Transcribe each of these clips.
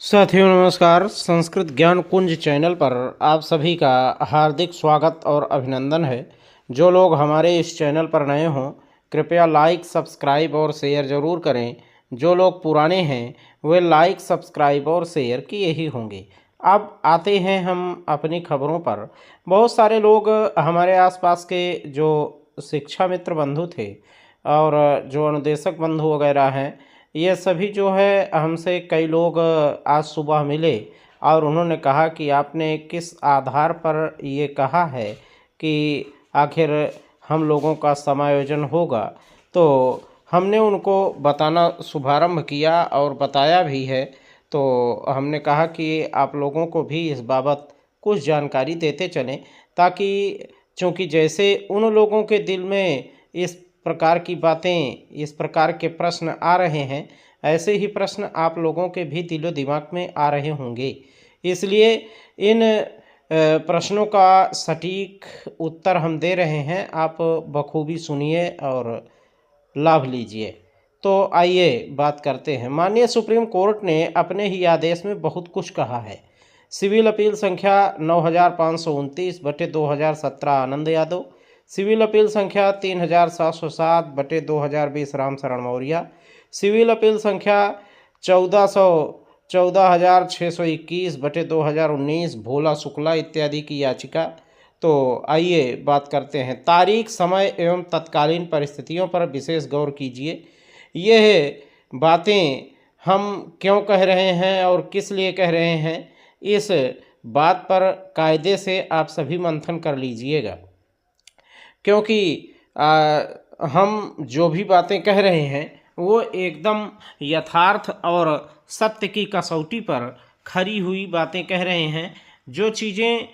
साथियों नमस्कार। संस्कृत ज्ञान कुंज चैनल पर आप सभी का हार्दिक स्वागत और अभिनंदन है। जो लोग हमारे इस चैनल पर नए हों कृपया लाइक सब्सक्राइब और शेयर ज़रूर करें। जो लोग पुराने हैं वे लाइक सब्सक्राइब और शेयर किए ही होंगे। अब आते हैं हम अपनी खबरों पर। बहुत सारे लोग हमारे आसपास के जो शिक्षा मित्र बंधु थे और जो अनुदेशक बंधु वगैरह हैं, ये सभी जो है हमसे कई लोग आज सुबह मिले और उन्होंने कहा कि आपने किस आधार पर ये कहा है कि आखिर हम लोगों का समायोजन होगा। तो हमने उनको बताना शुभारंभ किया और बताया भी है। तो हमने कहा कि आप लोगों को भी इस बाबत कुछ जानकारी देते चलें, ताकि चूँकि जैसे उन लोगों के दिल में इस प्रकार की बातें, इस प्रकार के प्रश्न आ रहे हैं, ऐसे ही प्रश्न आप लोगों के भी दिलो दिमाग में आ रहे होंगे। इसलिए इन प्रश्नों का सटीक उत्तर हम दे रहे हैं। आप बखूबी सुनिए और लाभ लीजिए। तो आइए बात करते हैं। माननीय सुप्रीम कोर्ट ने अपने ही आदेश में बहुत कुछ कहा है। सिविल अपील संख्या 9529 बटे 2017 आनंद यादव, सिविल अपील संख्या 3707 बटे 2020 राम शरण मौर्य, सिविल अपील संख्या 14,621 बटे 2019 भोला शुक्ला इत्यादि की याचिका। तो आइए बात करते हैं। तारीख, समय एवं तत्कालीन परिस्थितियों पर विशेष गौर कीजिए। यह बातें हम क्यों कह रहे हैं और किस लिए कह रहे हैं, इस बात पर कायदे से आप सभी मंथन कर लीजिएगा। क्योंकि हम जो भी बातें कह रहे हैं वो एकदम यथार्थ और सत्य की कसौटी पर खरी हुई बातें कह रहे हैं। जो चीज़ें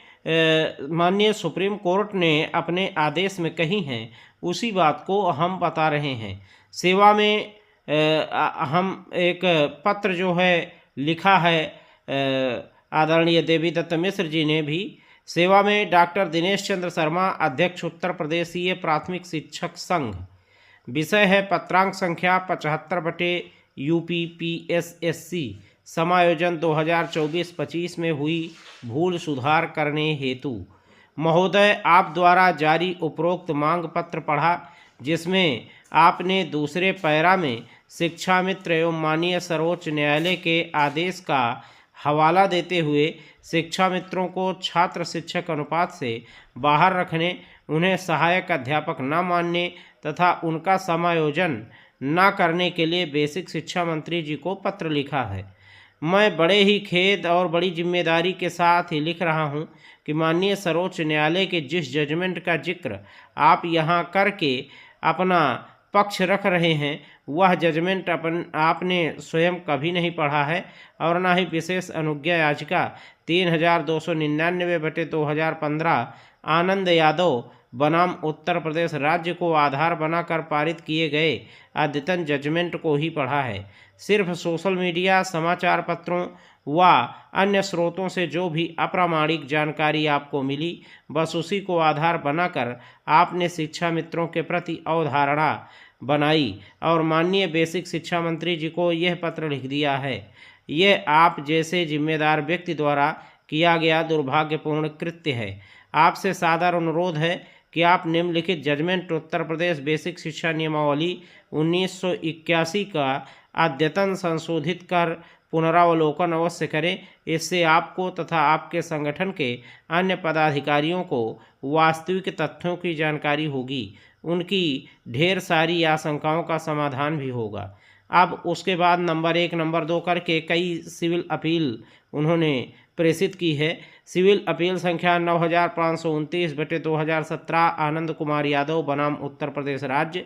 माननीय सुप्रीम कोर्ट ने अपने आदेश में कही हैं उसी बात को हम बता रहे हैं। सेवा में हम एक पत्र जो है लिखा है आदरणीय देवीदत्त मिश्र जी ने भी। सेवा में डॉक्टर दिनेश चंद्र शर्मा, अध्यक्ष उत्तर प्रदेशीय प्राथमिक शिक्षक संघ। विषय है पत्रांक संख्या 75 बटे UPPSSC समायोजन 2024-25 में हुई भूल सुधार करने हेतु। महोदय, आप द्वारा जारी उपरोक्त मांग पत्र पढ़ा, जिसमें आपने दूसरे पैरा में शिक्षा मित्र एवं माननीय सर्वोच्च न्यायालय के आदेश का हवाला देते हुए शिक्षा मित्रों को छात्र शिक्षक अनुपात से बाहर रखने, उन्हें सहायक अध्यापक न मानने तथा उनका समायोजन न करने के लिए बेसिक शिक्षा मंत्री जी को पत्र लिखा है। मैं बड़े ही खेद और बड़ी जिम्मेदारी के साथ ही लिख रहा हूं कि माननीय सर्वोच्च न्यायालय के जिस जजमेंट का जिक्र आप यहां करके अपना पक्ष रख रहे हैं, वह जजमेंट आपने स्वयं कभी नहीं पढ़ा है और न ही विशेष अनुज्ञा याचिका 3299 बटे 2015 आनंद यादव बनाम उत्तर प्रदेश राज्य को आधार बनाकर पारित किए गए अद्यतन जजमेंट को ही पढ़ा है। सिर्फ सोशल मीडिया, समाचार पत्रों व अन्य स्रोतों से जो भी अप्रामाणिक जानकारी आपको मिली, बस उसी को आधार बनाकर आपने शिक्षा मित्रों के प्रति अवधारणा बनाई और माननीय बेसिक शिक्षा मंत्री जी को यह पत्र लिख दिया है। यह आप जैसे जिम्मेदार व्यक्ति द्वारा किया गया दुर्भाग्यपूर्ण कृत्य है। आपसे सादर अनुरोध है कि आप निम्नलिखित जजमेंट उत्तर प्रदेश बेसिक शिक्षा नियमावली 1981 का अद्यतन संशोधित कर पुनरावलोकन अवश्य करें। इससे आपको तथा आपके संगठन के अन्य पदाधिकारियों को वास्तविक तथ्यों की जानकारी होगी, उनकी ढेर सारी आशंकाओं का समाधान भी होगा। अब उसके बाद नंबर 1, नंबर 2 करके कई सिविल अपील उन्होंने प्रेषित की है। सिविल अपील संख्या 9529 बटे 2017 आनंद कुमार यादव बनाम उत्तर प्रदेश राज्य।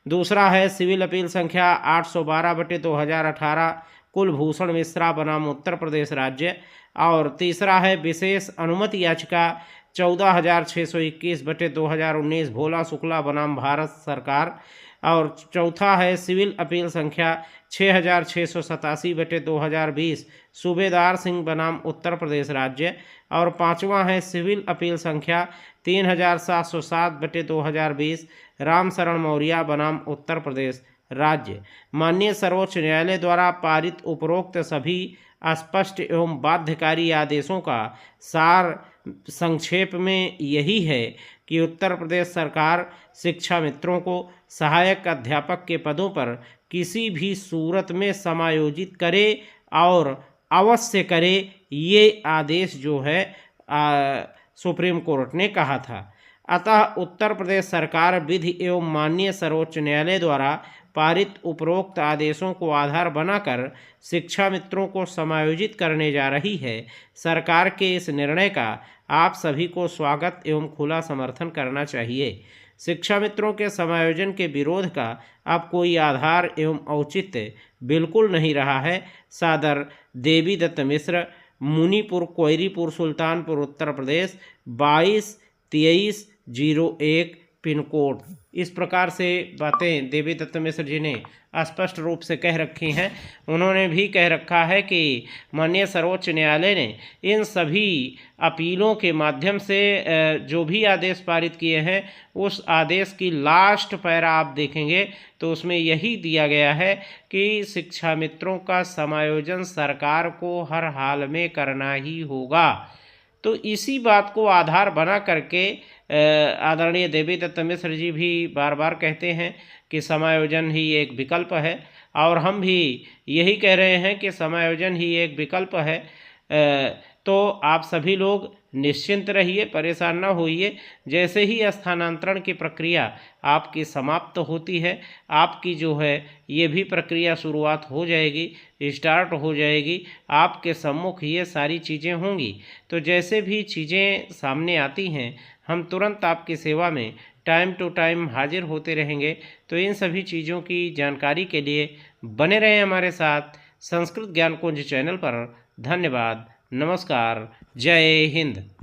दूसरा है सिविल अपील संख्या 812 बटे 2018 कुलभूषण मिश्रा बनाम उत्तर प्रदेश राज्य। और तीसरा है विशेष अनुमति याचिका 14,621 बटे 2019 भोला शुक्ला बनाम भारत सरकार। और चौथा है सिविल अपील संख्या 6,687 बटे 2020 सूबेदार सिंह बनाम उत्तर प्रदेश राज्य। और पांचवा है सिविल अपील संख्या 3,707 बटे 2020 राम शरण मौर्य बनाम उत्तर प्रदेश राज्य। माननीय सर्वोच्च न्यायालय द्वारा पारित उपरोक्त सभी स्पष्ट एवं बाध्यकारी आदेशों का सार संक्षेप में यही है कि उत्तर प्रदेश सरकार शिक्षा मित्रों को सहायक अध्यापक के पदों पर किसी भी सूरत में समायोजित करे और अवश्य करे, ये आदेश जो है सुप्रीम कोर्ट ने कहा था। अतः उत्तर प्रदेश सरकार विधि एवं माननीय सर्वोच्च न्यायालय द्वारा पारित उपरोक्त आदेशों को आधार बनाकर शिक्षा मित्रों को समायोजित करने जा रही है। सरकार के इस निर्णय का आप सभी को स्वागत एवं खुला समर्थन करना चाहिए। शिक्षा मित्रों के समायोजन के विरोध का अब कोई आधार एवं औचित्य बिल्कुल नहीं रहा है। सादर देवी दत्त मिश्र, मुनीपुर, कोयरीपुर, सुल्तानपुर, उत्तर प्रदेश 22-2301 पिन कोड। इस प्रकार से बातें देवी दत्त मिश्र जी ने स्पष्ट रूप से कह रखी हैं। उन्होंने भी कह रखा है कि माननीय सर्वोच्च न्यायालय ने इन सभी अपीलों के माध्यम से जो भी आदेश पारित किए हैं, उस आदेश की लास्ट पैरा आप देखेंगे तो उसमें यही दिया गया है कि शिक्षा मित्रों का समायोजन सरकार को हर हाल में करना ही होगा। तो इसी बात को आधार बना करके आदरणीय देवी दत्त मिश्र जी भी बार बार कहते हैं कि समायोजन ही एक विकल्प है, और हम भी यही कह रहे हैं कि समायोजन ही एक विकल्प है। तो आप सभी लोग निश्चिंत रहिए, परेशान ना होइए। जैसे ही स्थानांतरण की प्रक्रिया आपकी समाप्त होती है, आपकी जो है ये भी प्रक्रिया शुरुआत हो जाएगी, स्टार्ट हो जाएगी। आपके सम्मुख ये सारी चीज़ें होंगी। तो जैसे भी चीज़ें सामने आती हैं, हम तुरंत आपकी सेवा में टाइम टू टाइम हाजिर होते रहेंगे। तो इन सभी चीज़ों की जानकारी के लिए बने रहें हमारे साथ संस्कृत ज्ञान कुंज चैनल पर। धन्यवाद, नमस्कार, जय हिंद।